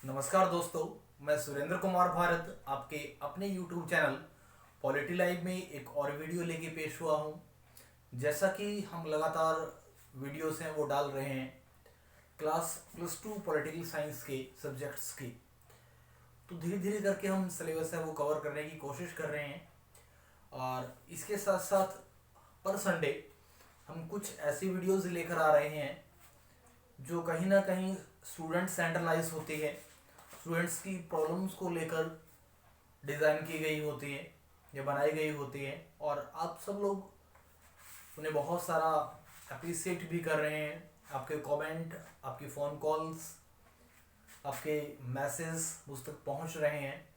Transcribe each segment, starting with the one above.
नमस्कार दोस्तों, मैं सुरेंद्र कुमार भारत आपके अपने YouTube चैनल पॉलिटी लाइव में एक और वीडियो लेके पेश हुआ हूँ। जैसा कि हम लगातार वीडियोस हैं वो डाल रहे हैं क्लास +2 पॉलिटिकल साइंस के सब्जेक्ट्स की, तो धीरे धीरे करके हम सिलेबस है वो कवर करने की कोशिश कर रहे हैं। और इसके साथ साथ पर संडे हम कुछ ऐसी वीडियोस लेकर आ रहे हैं जो कहीं ना कहीं स्टूडेंट सेंट्रलाइज होती है, स्टूडेंट्स की प्रॉब्लम्स को लेकर डिज़ाइन की गई होती है या बनाई गई होती है, और आप सब लोग उन्हें बहुत सारा अप्रिसिएट भी कर रहे हैं। आपके कमेंट, आपकी फ़ोन कॉल्स, आपके मैसेज मुझ तक पहुंच रहे हैं,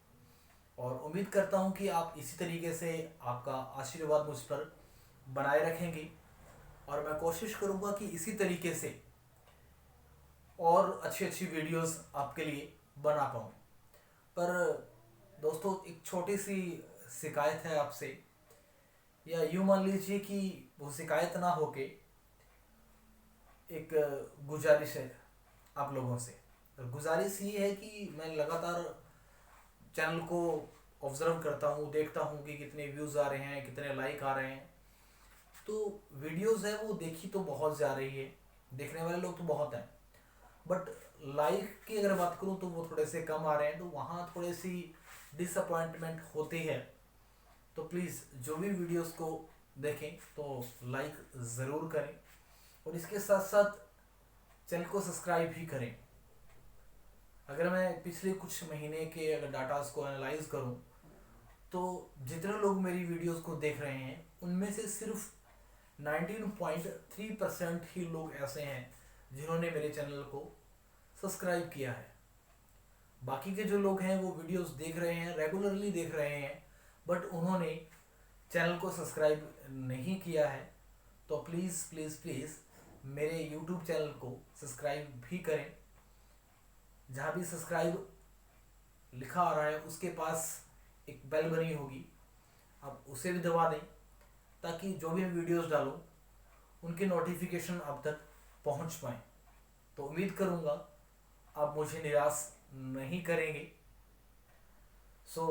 और उम्मीद करता हूं कि आप इसी तरीके से आपका आशीर्वाद मुझ पर बनाए रखेंगे, और मैं कोशिश करूंगा कि इसी तरीके से और अच्छी अच्छी वीडियोस आपके लिए बना पाऊँ। पर दोस्तों, एक छोटी सी शिकायत है आपसे, या यूँ मान लीजिए कि वो शिकायत ना होके एक गुजारिश है आप लोगों से। और गुजारिश ये है कि मैं लगातार चैनल को ऑब्जर्व करता हूँ, देखता हूँ कि कितने व्यूज़ आ रहे हैं, कितने लाइक आ रहे हैं। तो वीडियोस है वो देखी तो बहुत जा रही है, देखने वाले लोग तो बहुत हैं, बट लाइक की अगर बात करूं तो वो थोड़े से कम आ रहे हैं, तो वहाँ थोड़ी सी डिसअपॉइंटमेंट होती है। तो प्लीज़ जो भी वीडियोस को देखें तो लाइक ज़रूर करें, और इसके साथ साथ चैनल को सब्सक्राइब भी करें। अगर मैं पिछले कुछ महीने के अगर डाटास को एनालाइज करूं तो जितने लोग मेरी वीडियोस को देख रहे हैं उनमें से सिर्फ 19.3% ही लोग ऐसे हैं जिन्होंने मेरे चैनल को सब्सक्राइब किया है। बाकी के जो लोग हैं वो वीडियोस देख रहे हैं, रेगुलरली देख रहे हैं, बट उन्होंने चैनल को सब्सक्राइब नहीं किया है। तो प्लीज़ प्लीज़ प्लीज़ मेरे यूट्यूब चैनल को सब्सक्राइब भी करें। जहाँ भी सब्सक्राइब लिखा आ रहा है उसके पास एक बेल बनी होगी, आप उसे भी दबा दें, ताकि जो भी वीडियोस डालूं उनके नोटिफिकेशन अब तक पहुंच पाएँ। तो उम्मीद करूंगा आप मुझे निराश नहीं करेंगे। So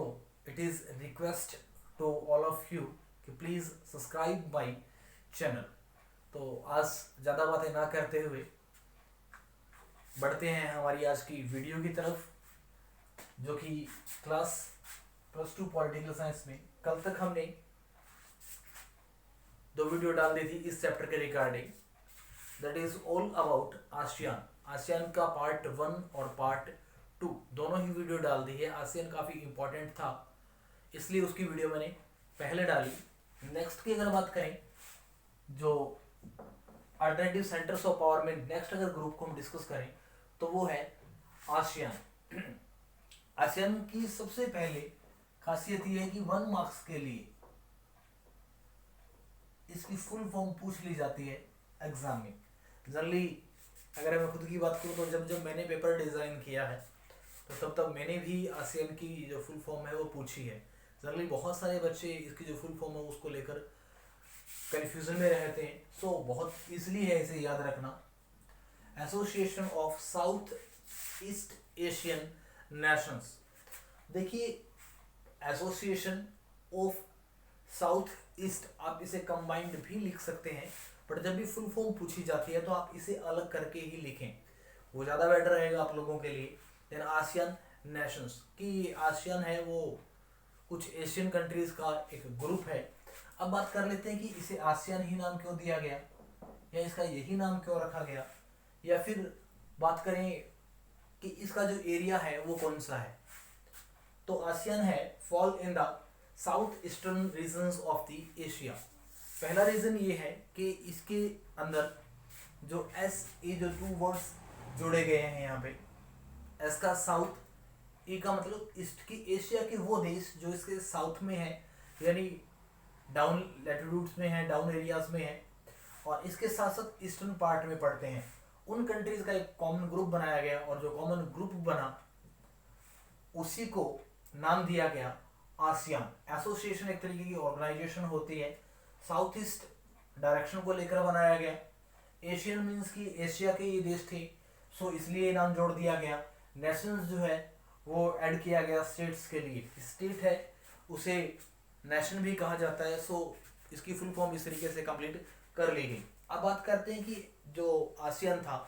it is request to all of you कि प्लीज़ सब्सक्राइब माई चैनल। तो आज ज़्यादा बातें ना करते हुए बढ़ते हैं हमारी आज की वीडियो की तरफ, जो कि क्लास +2 पॉलिटिकल साइंस में कल तक हमने 2 वीडियो डाल दी थी इस चैप्टर के regarding, that is all about ASEAN. ASEAN का पार्ट 1 और पार्ट 2 दोनों ही वीडियो डाल दी है। आसियान काफ़ी इंपॉर्टेंट था, इसलिए उसकी वीडियो मैंने पहले डाली। नेक्स्ट की अगर बात करें, जो अल्टरनेटिव सेंटर्स ऑफ पावर में नेक्स्ट अगर ग्रुप को हम डिस्कस करें तो वो है आसियान। आसियान की सबसे पहले खासियत ये है कि 1 मार्क्स के लिए इसकी फुल फॉर्म पूछ ली जाती है एग्जाम में। जनरली अगर मैं खुद की बात करूँ तो जब जब मैंने पेपर डिज़ाइन किया है तो तब तब मैंने भी आसियान की जो फुल फॉर्म है वो पूछी है। जनरली बहुत सारे बच्चे इसकी जो फुल फॉर्म है उसको लेकर कन्फ्यूजन में रहते हैं, सो बहुत ईजिली है इसे याद रखना। Association of south east Asian Nations. देखिए, एसोसिएशन ऑफ साउथ ईस्ट आप इसे कंबाइंड भी लिख सकते हैं, बट जब भी फुल फॉर्म पूछी जाती है तो आप इसे अलग करके ही लिखें, वो ज़्यादा बेटर रहेगा आप लोगों के लिए। देन आसियान नेशंस की, आसियान है वो कुछ एशियन कंट्रीज़ का एक ग्रुप है। अब बात कर लेते हैं कि इसे आसियान ही नाम क्यों दिया गया, या इसका यही नाम क्यों रखा गया, या फिर बात करें कि इसका जो एरिया है वो कौन सा है। तो आसियान है fall in the south eastern regions of the Asia. पहला रीज़न ये है कि इसके अंदर जो एस ए जो 2 वर्ड्स जोड़े गए हैं यहाँ पे, एस का साउथ, ए का मतलब ईस्ट की, एशिया के वो देश जो इसके साउथ में है, यानी डाउन लैटिट्यूड्स में है, डाउन एरियाज में है, और इसके साथ साथ ईस्टर्न पार्ट में पड़ते हैं। उन कंट्रीज का एक कॉमन ग्रुप बनाया गया, और जो कॉमन ग्रुप बना उसी को नाम दिया गया आसियान। एसोसिएशन एक तरीके की ऑर्गेनाइजेशन होती है, साउथ ईस्ट डायरेक्शन को लेकर बनाया गया। एशियन मीन्स की एशिया के ये देश थे, सो इसलिए नाम जोड़ दिया गया। नेशंस जो है वो ऐड किया गया स्टेट्स के लिए। स्टेट है उसे नेशन भी कहा जाता है। सो इसकी फुल फॉर्म इस तरीके से कंप्लीट कर ली गई। अब बात करते हैं कि जो आसियान था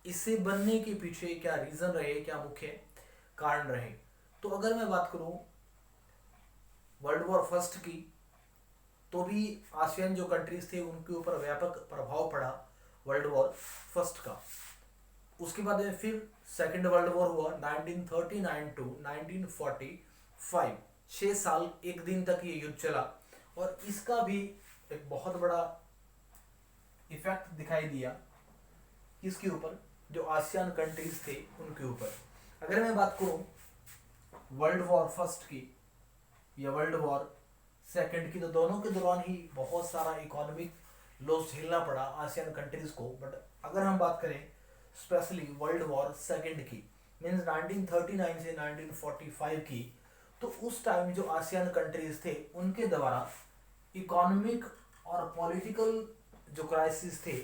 इससे बनने के पीछे क्या रीजन रहे, क्या मुख्य कारण रहे। तो अगर मैं बात करूं वर्ल्ड वॉर फर्स्ट की, तो भी आसियान जो कंट्रीज थे उनके ऊपर व्यापक प्रभाव पड़ा वर्ल्ड वॉर फर्स्ट का। उसके बाद में फिर सेकेंड वर्ल्ड वॉर हुआ 1939 टू 1945। 6 साल 1 दिन तक ये युद्ध चला और इसका भी एक बहुत बड़ा इफेक्ट दिखाई दिया किसके ऊपर, जो आसियान कंट्रीज थे उनके ऊपर। अगर मैं बात करूं वर्ल्ड वॉर फर्स्ट की या वर्ल्ड वॉर सेकंड की, तो दोनों के दौरान ही बहुत सारा इकोनॉमिक लॉस झेलना पड़ा आसियान कंट्रीज को। बट अगर हम बात करें स्पेशली वर्ल्ड वॉर सेकंड की, मींस 1939 से 1945 की, तो उस टाइम जो आसियान कंट्रीज थे उनके द्वारा इकोनॉमिक और पॉलिटिकल जो क्राइसिस थे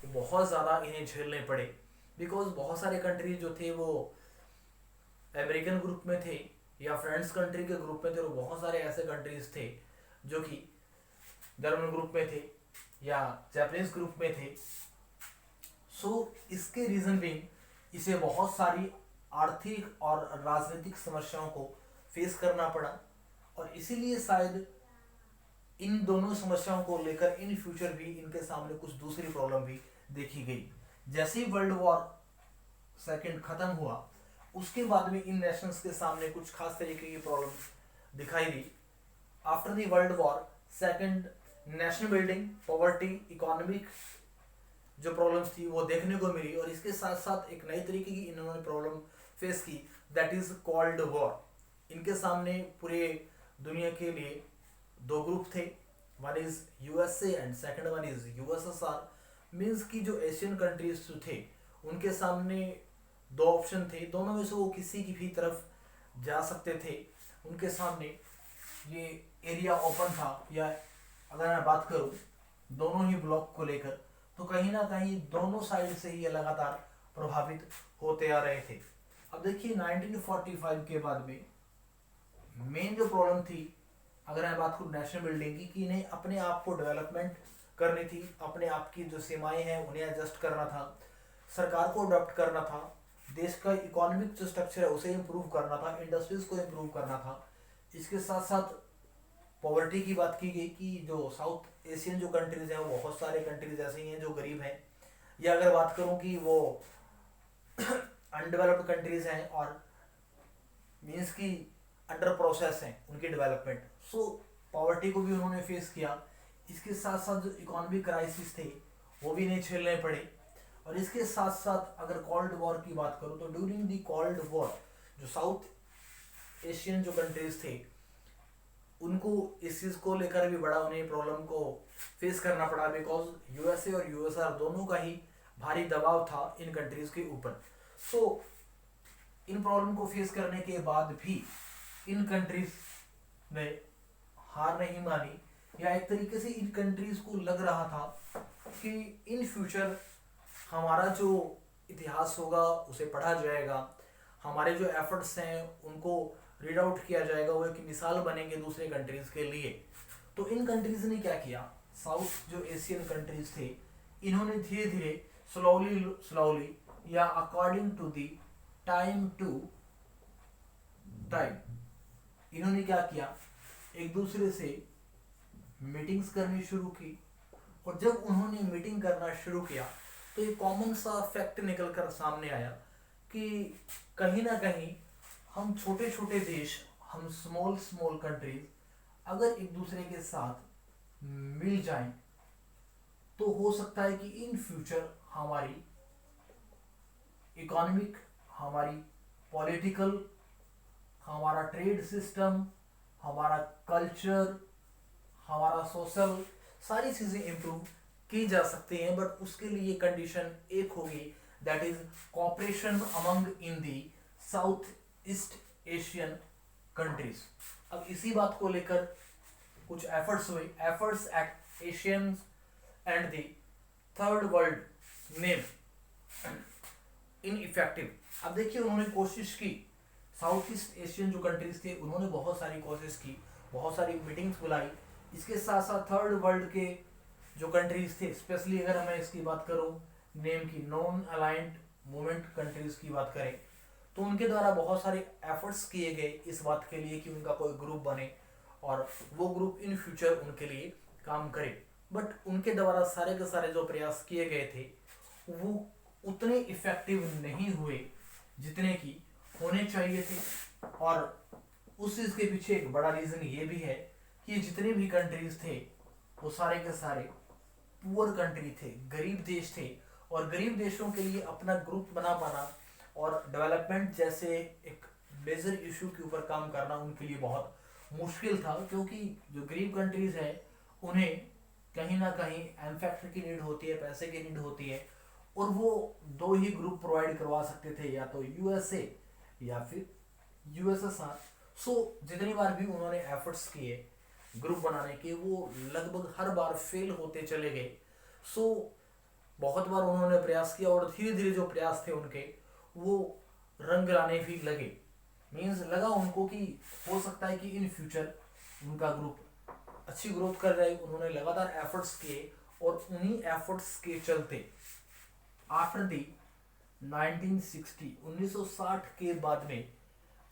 बहुत ज़्यादा इन्हें झेलने पड़े। बिकॉज बहुत सारे कंट्रीज जो थे वो अमेरिकन ग्रुप में थे या फ्रेंड्स कंट्री के ग्रुप में थे, और बहुत सारे ऐसे कंट्रीज थे जो कि जर्मन ग्रुप में थे या जापानीज ग्रुप में थे। सो इसके रीज़न भी इसे बहुत सारी आर्थिक और राजनीतिक समस्याओं को फेस करना पड़ा, और इसीलिए शायद इन दोनों समस्याओं को लेकर इन फ्यूचर भी इनके सामने कुछ दूसरी प्रॉब्लम भी देखी गई। जैसे ही वर्ल्ड वॉर सेकंड खत्म हुआ उसके बाद में इन नेशंस के सामने कुछ खास तरीके की प्रॉब्लम दिखाई दी। After the world war second national building, poverty, economic जो प्रॉब्लम्स थी वो देखने को मिली, और इसके साथ साथ एक नई तरीके की इन्होंने प्रॉब्लम फेस की, दैट इज कॉल्ड वॉर। इनके सामने पूरे दुनिया के लिए दो ग्रुप थे, one is USA and second one is USSR. Means की जो एशियन कंट्रीज जो थे उनके सामने दो ऑप्शन थे, दोनों में से वो किसी की भी तरफ जा सकते थे। उनके सामने ये एरिया ओपन था। या अगर मैं बात करूं दोनों ही ब्लॉक को लेकर, तो कहीं ना कहीं दोनों साइड से ही ये लगातार प्रभावित होते आ रहे थे। अब देखिए 1945 के बाद में मेन जो प्रॉब्लम थी, अगर मैं बात करूँ नेशनल बिल्डिंग की, कि इन्हें अपने आप को डेवलपमेंट करनी थी, अपने आप की जो सीमाएं हैं उन्हें एडजस्ट करना था, सरकार को अडॉप्ट करना था, देश का इकोनॉमिक जो स्ट्रक्चर है उसे इम्प्रूव करना था, इंडस्ट्रीज को इम्प्रूव करना था। इसके साथ साथ पॉवर्टी की बात की गई कि जो साउथ एशियन जो कंट्रीज हैं वो बहुत सारे कंट्रीज ऐसे ही हैं जो गरीब हैं, या अगर बात करूँ कि वो अनडेवलप्ड कंट्रीज हैं और मीन्स की अंडर प्रोसेस हैं उनकी डेवलपमेंट। सो पॉवर्टी को भी उन्होंने फेस किया। इसके साथ साथ जो इकोनॉमिक क्राइसिस थे वो भी नहीं झेलने पड़े। और इसके साथ साथ अगर कोल्ड वॉर की बात करूँ तो ड्यूरिंग दी कोल्ड वॉर जो साउथ एशियन जो कंट्रीज थे उनको इस चीज़ को लेकर भी बड़ा उन्हें प्रॉब्लम को फेस करना पड़ा, बिकॉज यूएसए और यूएसआर दोनों का ही भारी दबाव था इन कंट्रीज के ऊपर। सो इन प्रॉब्लम को फेस करने के बाद भी इन कंट्रीज ने हार नहीं मानी, या एक तरीके से इन कंट्रीज को लग रहा था कि इन फ्यूचर हमारा जो इतिहास होगा उसे पढ़ा जाएगा, हमारे जो एफर्ट्स हैं उनको रीड आउट किया जाएगा, वो एक मिसाल बनेंगे दूसरे कंट्रीज के लिए। तो इन कंट्रीज ने क्या किया, साउथ जो एशियन कंट्रीज थे इन्होंने धीरे धीरे स्लोली या according to the time to time इन्होंने क्या किया, एक दूसरे से मीटिंग्स करनी शुरू की। और जब उन्होंने मीटिंग करना शुरू किया तो एक कॉमन सा फैक्ट निकल कर सामने आया कि कहीं ना कहीं हम छोटे छोटे देश, हम स्मॉल कंट्रीज अगर एक दूसरे के साथ मिल जाएं तो हो सकता है कि इन फ्यूचर हमारी इकोनॉमिक, हमारी पॉलिटिकल, हमारा ट्रेड सिस्टम, हमारा कल्चर, हमारा सोशल, सारी चीज़ें इम्प्रूव की जा सकती हैं। बट उसके लिए कंडीशन एक होगी, that is cooperation among in the south east Asian countries. अब इसी बात को लेकर कुछ एफर्ट्स हुए, efforts eight Asian and the third world name ineffective. अब देखिए उन्होंने कोशिश की, साउथ ईस्ट एशियन जो कंट्रीज थे उन्होंने बहुत सारी कोशिश की, बहुत सारी मीटिंग्स बुलाई। इसके साथ साथ थर्ड वर्ल्ड के जो कंट्रीज थे, स्पेशली अगर मैं इसकी बात करूं नेम की, नॉन अलाइंड मूवमेंट कंट्रीज की बात करें, तो उनके द्वारा बहुत सारे एफर्ट्स किए गए इस बात के लिए कि उनका कोई ग्रुप बने और वो ग्रुप इन फ्यूचर उनके लिए काम करे। बट उनके द्वारा सारे के सारे जो प्रयास किए गए थे वो उतने इफेक्टिव नहीं हुए जितने की होने चाहिए थे। और उस चीज के पीछे एक बड़ा रीजन ये भी है कि जितने भी कंट्रीज थे वो सारे के सारे पुअर कंट्री थे, गरीब देश थे, और गरीब देशों के लिए अपना ग्रुप बना पाना और डेवलपमेंट जैसे एक मेजर इशू के ऊपर काम करना उनके लिए बहुत मुश्किल था, क्योंकि जो गरीब कंट्रीज है उन्हें कहीं ना कहीं मैन्युफैक्चर की नीड होती है, पैसे की नीड होती है, और वो दो ही ग्रुप प्रोवाइड करवा सकते थे, या तो यूएसए या फिर यूएसएसआर। सो जितनी बार भी उन्होंने एफर्ट्स किए ग्रुप बनाने के, वो लगभग हर बार फेल होते चले गए। सो बहुत बार उन्होंने प्रयास किया और धीरे धीरे जो प्रयास थे उनके वो रंग लाने भी लगे। मीन्स लगा उनको कि हो सकता है कि इन फ्यूचर उनका ग्रुप अच्छी ग्रोथ कर रहे। उन्होंने लगातार एफर्ट्स किए और उन्हीं एफर्ट्स के चलते आफ्टर दी 1960 के बाद में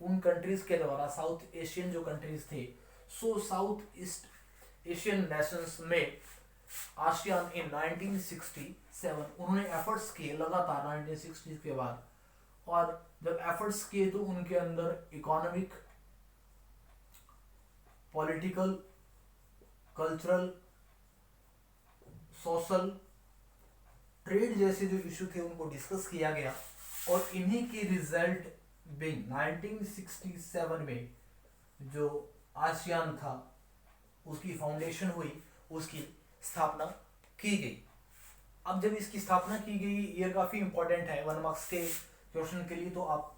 उन कंट्रीज के द्वारा, साउथ एशियन जो कंट्रीज थे, सो साउथ ईस्ट एशियन नेशंस में आसियान इन 1967 उन्होंने एफर्ट्स किए लगातार 1960 के बाद। और जब एफर्ट्स किए तो उनके अंदर economic, political, cultural, social, trade जैसे जो इशू थे उनको डिस्कस किया गया, और इन्हीं के रिजल्ट बिंग 1967 में जो आसियान था उसकी फाउंडेशन हुई, उसकी स्थापना की गई। अब जब इसकी स्थापना की गई, ये काफी इंपॉर्टेंट है 1 मार्क्स के क्वेश्चन के लिए, तो आप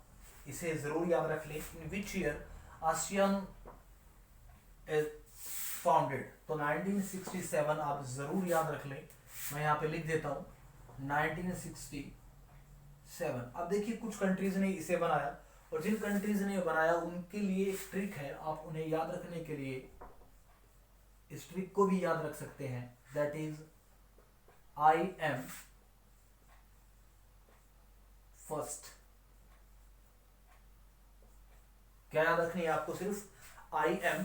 इसे जरूर याद रख लें। In which year ASEAN is founded, तो 1967 आप जरूर याद रख लें। मैं यहाँ पे लिख देता हूँ 1967। अब देखिए कुछ कंट्रीज ने इसे बनाया, और जिन कंट्रीज ने बनाया उनके लिए एक ट्रिक है, आप उन्हें याद रखने के लिए इस ट्रिक को भी याद रख सकते हैं, that is I am first. क्या याद रखनी है आपको? सिर्फ I am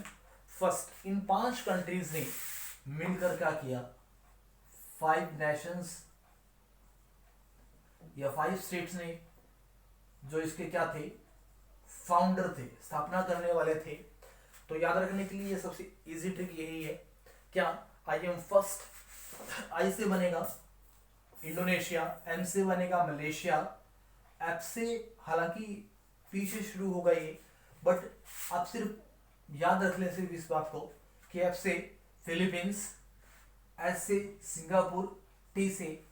first. In 5 countries ने मिलकर क्या किया, 5 नेशंस या 5 स्टेट्स ने, जो इसके क्या थे, फाउंडर थे, स्थापना करने वाले थे। तो याद रखने के लिए सबसे इजी ट्रिक यही है, क्या, आई एम फर्स्ट। आई से बनेगा इंडोनेशिया, एम से बनेगा मलेशिया, एफ से हालांकि पीछे शुरू होगा ये, बट आप सिर्फ याद रख लें सिर्फ इस बात को कि एफ से फिलीपींस, एस से सिंगापुर, टी से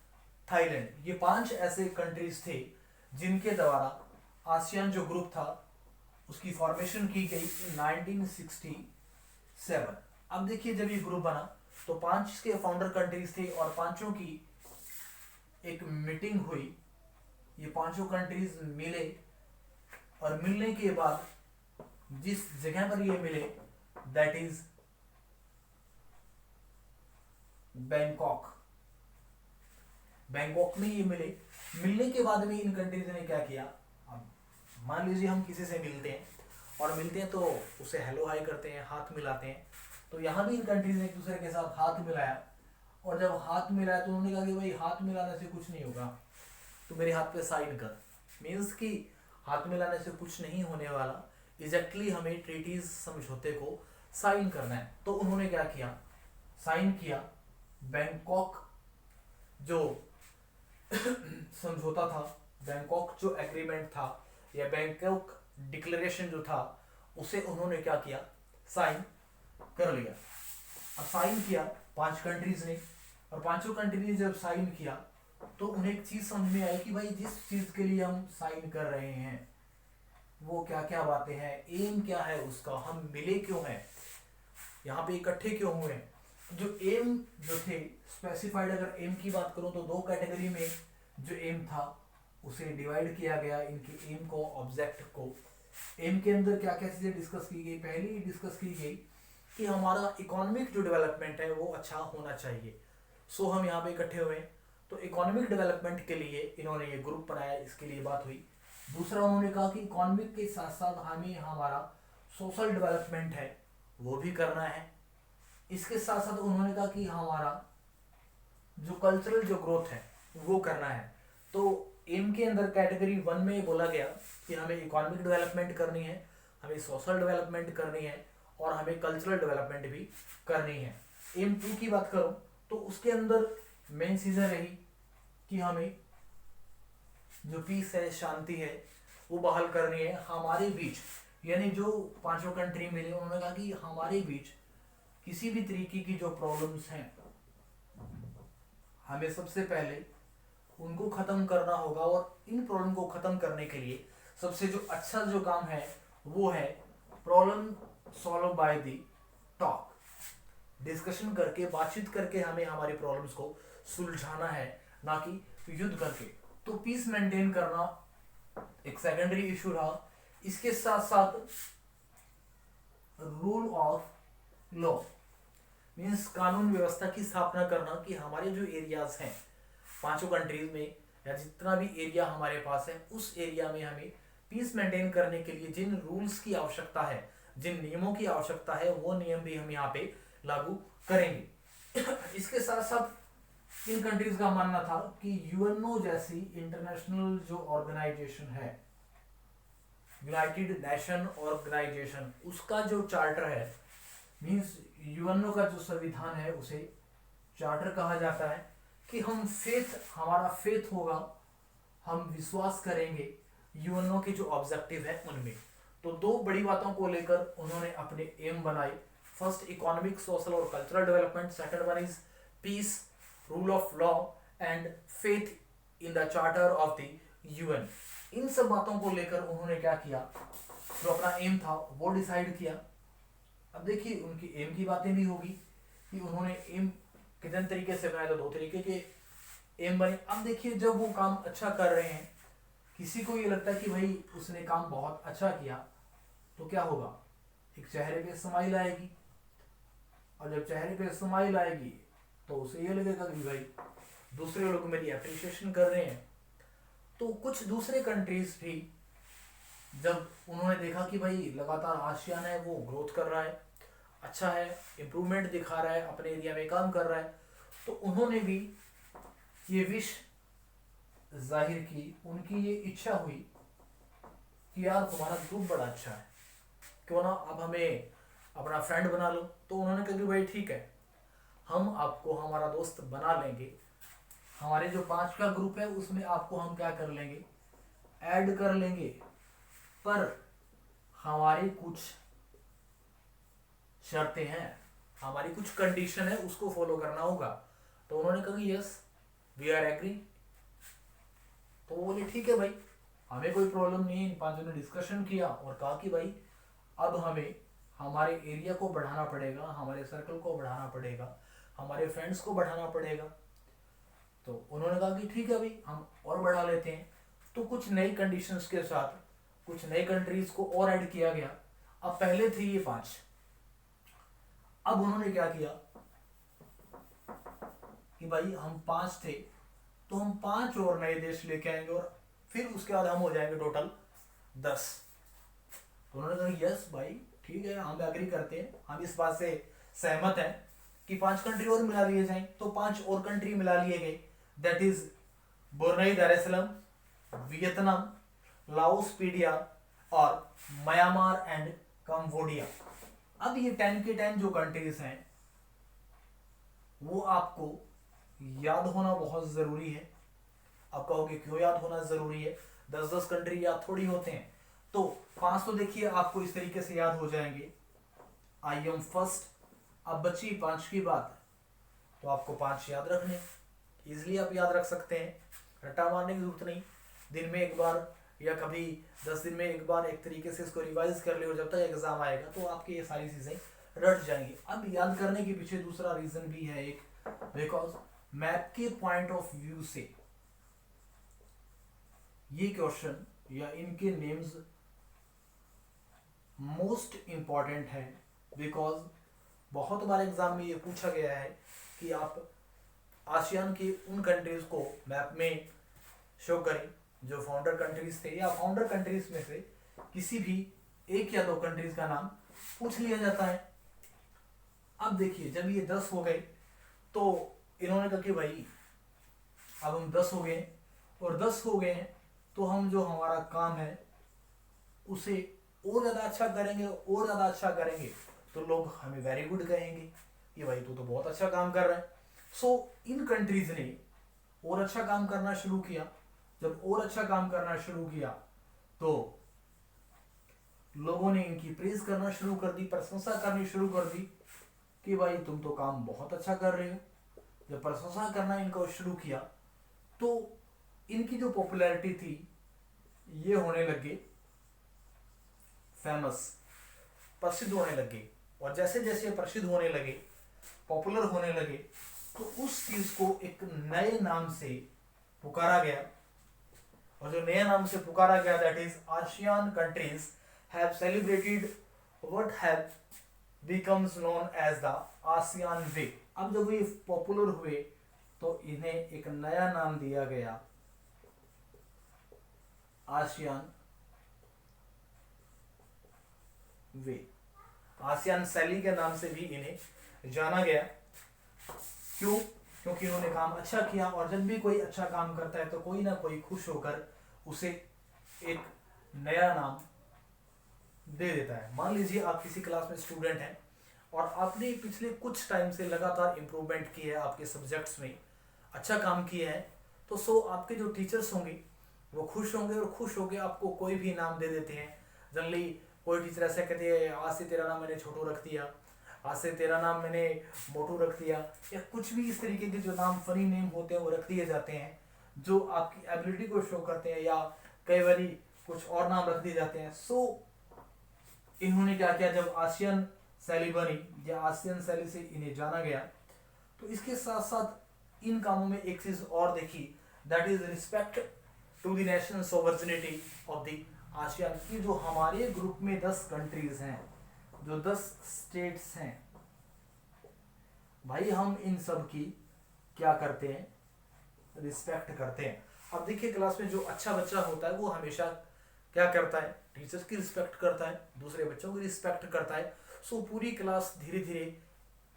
थाईलैंड। ये 5 ऐसे कंट्रीज थे जिनके द्वारा आसियान जो ग्रुप था उसकी फॉर्मेशन की गई इन 1967। अब देखिए जब ये ग्रुप बना तो 5 के फाउंडर कंट्रीज थे और पांचों की एक मीटिंग हुई। ये पांचों कंट्रीज मिले और मिलने के बाद जिस जगह पर ये मिले दैट इज बैंकॉक। बैंकॉक में ये मिले। मिलने के बाद में इन कंट्रीज ने क्या किया, अब मान लीजिए हम किसी से मिलते हैं और मिलते हैं तो उसे हेलो हाय करते हैं, हाथ मिलाते हैं। तो यहाँ भी इन कंट्रीज ने एक दूसरे के साथ हाथ मिलाया, और जब हाथ मिलाया तो उन्होंने कहा कि भाई हाथ मिलाने से कुछ नहीं होगा, तो मेरे हाथ पे साइन कर। मीन्स कि हाथ मिलाने से कुछ नहीं होने वाला, एग्जैक्टली हमें ट्रीटीज समझौते को साइन करना है। तो उन्होंने क्या किया, साइन किया। बैंकॉक जो समझौता था, बैंकॉक जो एग्रीमेंट था या बैंकॉक डिक्लेरेशन जो था, उसे उन्होंने क्या किया, साइन कर लिया। अब साइन किया 5 कंट्रीज ने, और पांचों कंट्री ने जब साइन किया तो उन्हें एक चीज समझ में आई कि भाई जिस चीज के लिए हम साइन कर रहे हैं वो क्या क्या बातें हैं, एम क्या है उसका, हम मिले क्यों हैं, यहाँ पे इकट्ठे क्यों हुए हैं। जो एम जो थे स्पेसिफाइड, अगर एम की बात करूं तो 2 कैटेगरी में जो एम था उसे डिवाइड किया गया इनके एम को, ऑब्जेक्ट को। एम के अंदर क्या क्या चीज़ें डिस्कस की गई, पहली डिस्कस की गई कि हमारा इकोनॉमिक जो डेवलपमेंट है वो अच्छा होना चाहिए। सो हम यहाँ पे इकट्ठे हुए, तो इकोनॉमिक डेवलपमेंट के लिए इन्होंने ये ग्रुप बनाया, इसके लिए बात हुई। दूसरा उन्होंने कहा कि इकोनॉमिक के साथ साथ हमें हमारा सोशल डेवलपमेंट है वो भी करना है। इसके साथ साथ उन्होंने कहा कि हमारा जो कल्चरल जो ग्रोथ है वो करना है। तो एम के अंदर कैटेगरी 1 में बोला गया कि हमें इकोनॉमिक डेवलपमेंट करनी है, हमें सोशल डेवलपमेंट करनी है और हमें कल्चरल डेवलपमेंट भी करनी है। एम 2 की बात करूं तो उसके अंदर मेन चीज़ें रही कि हमें जो पीस है, शांति है, वो बहाल करनी है हमारे बीच। यानी जो पांचों कंट्री मिले उन्होंने कहा कि हमारे बीच किसी भी तरीके की जो प्रॉब्लम्स हैं हमें सबसे पहले उनको खत्म करना होगा, और इन प्रॉब्लम को खत्म करने के लिए सबसे जो अच्छा जो काम है वो है problem solve by the talk. Discussion करके, बातचीत करके हमें हमारी प्रॉब्लम्स को सुलझाना है, ना कि युद्ध करके। तो पीस मेंटेन करना एक सेकेंडरी इशू रहा। इसके साथ साथ रूल ऑफ लॉ मीन्स कानून व्यवस्था की स्थापना करना कि हमारे जो एरियाज हैं पांचों कंट्रीज में, या जितना भी एरिया हमारे पास है उस एरिया में हमें पीस मेंटेन करने के लिए जिन रूल्स की आवश्यकता है, जिन नियमों की आवश्यकता है, वो नियम भी हम यहाँ पे लागू करेंगे। इसके साथ साथ इन कंट्रीज का मानना था कि यूएनओ जैसी इंटरनेशनल जो ऑर्गेनाइजेशन है, यूनाइटेड नेशन ऑर्गेनाइजेशन, उसका जो चार्टर है, मीन्स यूएनओ का जो संविधान है उसे चार्टर कहा जाता है, कि हम फेथ, हमारा फेथ होगा, हम विश्वास करेंगे यूएनओ के जो ऑब्जेक्टिव है उनमें। तो दो बड़ी बातों को लेकर उन्होंने अपने एम बनाए। फर्स्ट इकोनॉमिक, सोशल और cultural development, second one is peace, rule of law and faith in the charter of the UN. इन सब बातों को लेकर उन्होंने क्या किया, जो अपना एम था वो डिसाइड किया। अब देखिए उनकी एम की बातें भी होगी कि उन्होंने एम कितने तरीके से बनाया, तो दो तरीके के एम बने। अब देखिए जब वो काम अच्छा कर रहे हैं, किसी को ये लगता है कि भाई उसने काम बहुत अच्छा किया, तो क्या होगा, एक चेहरे पे स्माइल आएगी, और जब चेहरे पे स्माइल आएगी तो उसे ये लगेगा कि भाई दूसरे लोग मेरी अप्रिशिएशन कर रहे हैं। तो कुछ दूसरे कंट्रीज भी जब उन्होंने देखा कि भाई लगातार आसियान है वो ग्रोथ कर रहा है, अच्छा है, इम्प्रूवमेंट दिखा रहा है, अपने एरिया में काम कर रहा है, तो उन्होंने भी ये विश जाहिर की, उनकी ये इच्छा हुई कि यार तुम्हारा ग्रुप बड़ा अच्छा है, क्यों ना अब हमें अपना फ्रेंड बना लो। तो उन्होंने कहा कि भाई ठीक है, हम आपको हमारा दोस्त बना लेंगे, हमारे जो 5 का ग्रुप है उसमें आपको हम क्या कर लेंगे, ऐड कर लेंगे, पर हमारी कुछ शर्तें हैं, हमारी कुछ कंडीशन है, उसको फॉलो करना होगा। तो उन्होंने कहा कि यस वी आर एग्री। तो वो बोले ठीक है भाई, हमें कोई प्रॉब्लम नहीं है। इन पांचों ने डिस्कशन किया और कहा कि भाई अब हमें हमारे एरिया को बढ़ाना पड़ेगा, हमारे सर्कल को बढ़ाना पड़ेगा, हमारे फ्रेंड्स को बढ़ाना पड़ेगा। तो उन्होंने कहा कि ठीक है भाई, हम और बढ़ा लेते हैं। तो कुछ नई कंडीशंस के साथ कुछ नई कंट्रीज को और ऐड किया गया। अब पहले थे ये 5, अब उन्होंने क्या किया कि भाई हम 5 थे तो हम 5 और नए देश लेके आएंगे, और फिर उसके बाद हम हो जाएंगे टोटल 10। तो उन्होंने कहा यस भाई ठीक है, हम एग्री करते हैं, हम इस बात से सहमत हैं कि 5 कंट्री और मिला लिए जाएं। तो 5 और कंट्री मिला लिए गए, that is Brunei Darussalam, Vietnam, Laos, पीडिया और म्यांमार एंड कंबोडिया। अब ये 10 के 10 जो कंट्रीज हैं वो आपको याद होना बहुत जरूरी है। आप कहोगे क्यों याद होना जरूरी है, 10-10 कंट्री याद थोड़ी होते हैं। तो 5 तो देखिए आपको इस तरीके से याद हो जाएंगे, आई एम फर्स्ट। अब बची 5 की बात, तो आपको 5 याद रखने, इजिली आप याद रख सकते हैं, रट्टा मारने की जरूरत नहीं। दिन में एक बार या कभी 10 दिन में एक बार एक तरीके से इसको रिवाइज कर ले, और जब तक एग्जाम आएगा तो आपकी ये सारी चीजें रट जाएंगी। अब याद करने के पीछे दूसरा रीजन भी है एक, बिकॉज मैप के पॉइंट ऑफ व्यू से ये क्वेश्चन या इनके नेम्स मोस्ट इम्पॉर्टेंट है, बिकॉज बहुत बार एग्जाम में ये पूछा गया है कि आप आसियान की उन कंट्रीज को मैप में शो करें जो फाउंडर कंट्रीज थे, या फाउंडर कंट्रीज में से किसी भी एक या दो कंट्रीज का नाम पूछ लिया जाता है। अब देखिए, जब ये 10 हो गए तो इन्होंने कहा कि भाई अब हम 10 हो गए, और 10 हो गए हैं तो हम जो हमारा काम है उसे और ज़्यादा अच्छा करेंगे, और ज़्यादा अच्छा करेंगे तो लोग हमें वेरी गुड कहेंगे कि भाई तू तो बहुत अच्छा काम कर रहा है। सो इन कंट्रीज ने और अच्छा काम करना शुरू किया। जब और अच्छा काम करना शुरू किया तो लोगों ने इनकी प्रेज करना शुरू कर दी, प्रशंसा करनी शुरू कर दी कि भाई तुम तो काम बहुत अच्छा कर रहे हो। जब प्रशंसा करना इनको शुरू किया तो इनकी जो पॉपुलैरिटी थी ये होने लगे फेमस, प्रसिद्ध होने लगे। और जैसे जैसे प्रसिद्ध होने लगे, पॉपुलर होने लगे, तो उस चीज को एक नए नाम से पुकारा गया। और जो नया नाम से पुकारा गया, that is ASEAN countries have celebrated what have becomes known as the ASEAN way. अब जब ये पॉपुलर हुए तो इन्हें एक नया नाम दिया गया, आसियान वे। आसियान शैली के नाम से भी इन्हें जाना गया। क्यों? क्योंकि इन्होंने काम अच्छा किया, और जब भी कोई अच्छा काम करता है तो कोई ना कोई खुश होकर उसे एक नया नाम दे देता है। मान लीजिए आप किसी क्लास में स्टूडेंट हैं और आपने पिछले कुछ टाइम से लगातार इम्प्रूवमेंट की है, आपके सब्जेक्ट्स में अच्छा काम किया है, तो सो आपके जो टीचर्स होंगे वो खुश होंगे, और खुश होकर आपको कोई भी नाम दे देते हैं। जनरली कोई टीचर ऐसा कहते हैं, आज से तेरा नाम मैंने छोटू रख दिया, आज से तेरा नाम मैंने मोटू रख दिया, या कुछ भी इस तरीके के जो नाम फनी नेम होते हैं वो रख दिए जाते हैं जो आपकी एबिलिटी को शो करते हैं, या कई बारी कुछ और नाम रख दिए जाते हैं। सो इन्होंने क्या किया, जब आसियन शैली बनी या आसियन शैली से इन्हें जाना गया, तो इसके साथ साथ इन कामों में एक चीज और देखी, that is respect to the national sovereignty of the ASEAN. की जो हमारे ग्रुप में 10 कंट्रीज हैं, जो 10 स्टेट्स हैं, भाई हम इन सब की क्या करते हैं, रिस्पेक्ट करते हैं। अब देखिए, क्लास में जो अच्छा बच्चा होता है वो हमेशा क्या करता है, टीचर्स की रिस्पेक्ट करता है, दूसरे बच्चों की रिस्पेक्ट करता है। सो पूरी क्लास धीरे धीरे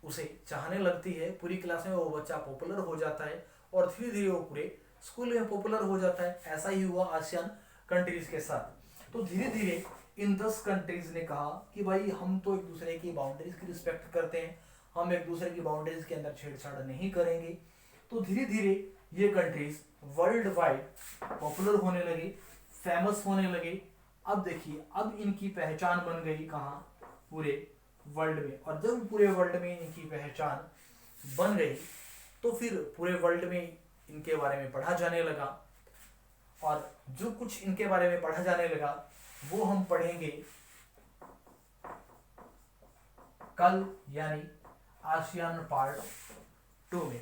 उसे चाहने लगती है, पूरी क्लास में वो बच्चा पॉपुलर हो जाता है, और धीरे धीरे वो पूरे स्कूल में पॉपुलर हो जाता है। ऐसा ही हुआ आसियान कंट्रीज के साथ। तो धीरे धीरे इन 10 कंट्रीज ने कहा कि भाई हम तो एक दूसरे की बाउंड्रीज की रिस्पेक्ट करते हैं, हम एक दूसरे की बाउंड्रीज के अंदर छेड़छाड़ नहीं करेंगे। तो धीरे धीरे ये कंट्रीज वर्ल्ड वाइड पॉपुलर होने लगी, फेमस होने लगे। अब देखिए, अब इनकी पहचान बन गई कहाँ, पूरे वर्ल्ड में। और जब पूरे वर्ल्ड में इनकी पहचान बन गई तो फिर पूरे वर्ल्ड में इनके बारे में पढ़ा जाने लगा, और जो कुछ इनके बारे में पढ़ा जाने लगा वो हम पढ़ेंगे कल, यानी आसियान पार्ट 2 में।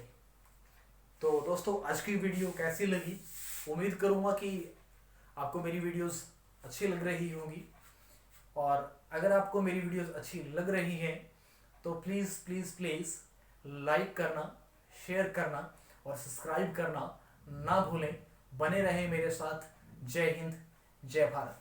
तो दोस्तों, आज की वीडियो कैसी लगी? उम्मीद करूंगा कि आपको मेरी वीडियोस अच्छी लग रही होगी, और अगर आपको मेरी वीडियोस अच्छी लग रही हैं तो प्लीज़ प्लीज़ प्लीज़ लाइक करना, शेयर करना और सब्सक्राइब करना ना भूलें। बने रहें मेरे साथ। जय हिंद, जय भारत।